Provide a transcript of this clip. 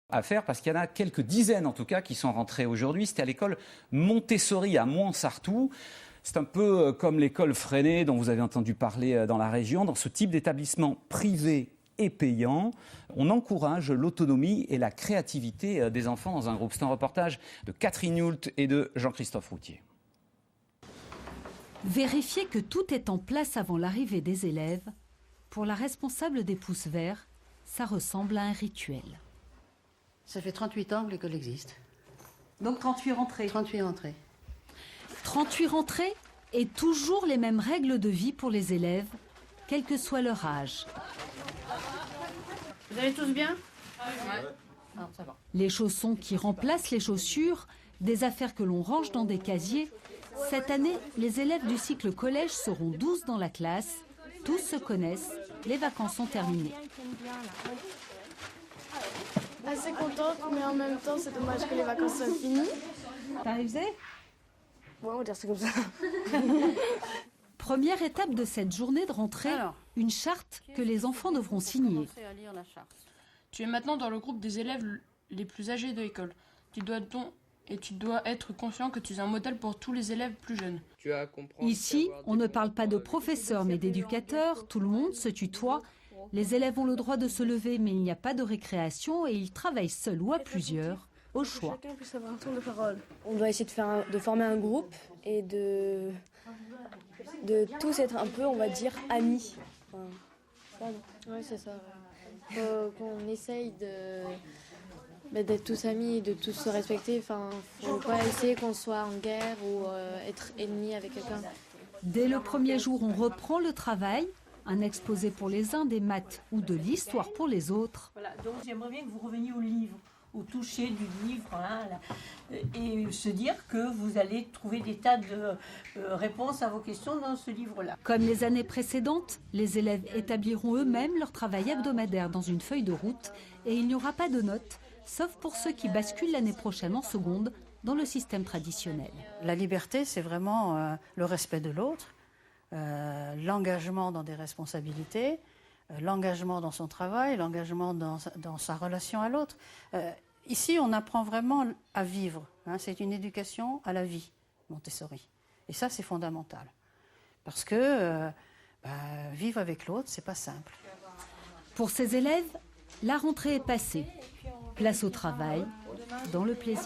À faire parce qu'il y en a quelques dizaines en tout cas qui sont rentrés aujourd'hui. C'était à l'école Montessori à Mouans-Sartoux. C'est un peu comme l'école Freinet dont vous avez entendu parler dans la région. Dans ce type d'établissement privé et payant, on encourage l'autonomie et la créativité des enfants dans un groupe. C'est un reportage de Catherine Hoult et de Jean-Christophe Routier. Vérifier que tout est en place avant l'arrivée des élèves, pour la responsable des Pouces Verts, ça ressemble à un rituel. Ça fait 38 ans que l'école existe. Donc 38 rentrées. 38 rentrées. 38 rentrées et toujours les mêmes règles de vie pour les élèves, quel que soit leur âge. Vous allez tous bien ? Ouais. Non, ça va. Les chaussons qui remplacent les chaussures, des affaires que l'on range dans des casiers. Cette année, les élèves du cycle collège seront 12 dans la classe. Tous se connaissent, les vacances sont terminées. Assez contente, mais en même temps, c'est dommage que les vacances soient finies. T'as révisé ? Ouais, on va dire c'est comme ça. Première étape de cette journée de rentrée, une charte que les enfants devront signer. Tu es maintenant dans le groupe des élèves les plus âgés de l'école. Tu dois être conscient que tu es un modèle pour tous les élèves plus jeunes. Ici, on ne parle pas de professeurs mais d'éducateurs, tout le monde se tutoie. Les élèves ont le droit de se lever, mais il n'y a pas de récréation et ils travaillent seuls ou à plusieurs, au choix. Chacun puisse avoir un tour de parole. On doit essayer de former un groupe et de tous être un peu, on va dire, amis. Oui, c'est ça. Qu'on essaye d'être tous amis, de tous se respecter. Enfin, faut pas essayer qu'on soit en guerre ou être ennemi avec quelqu'un. Dès le premier jour, on reprend le travail. Un exposé pour les uns, des maths ou de l'histoire pour les autres. Voilà, donc j'aimerais bien que vous reveniez au livre, au toucher du livre, hein, et se dire que vous allez trouver des tas de réponses à vos questions dans ce livre-là. Comme les années précédentes, les élèves établiront eux-mêmes leur travail hebdomadaire dans une feuille de route et il n'y aura pas de notes, sauf pour ceux qui basculent l'année prochaine en seconde dans le système traditionnel. La liberté, c'est vraiment le respect de l'autre. L'engagement dans des responsabilités, l'engagement dans son travail, l'engagement dans sa relation à l'autre. Ici, on apprend vraiment à vivre. Hein, c'est une éducation à la vie, Montessori. Et ça, c'est fondamental. Parce que vivre avec l'autre, c'est pas simple. Pour ces élèves, la rentrée est passée. Place au travail, dans le plaisir.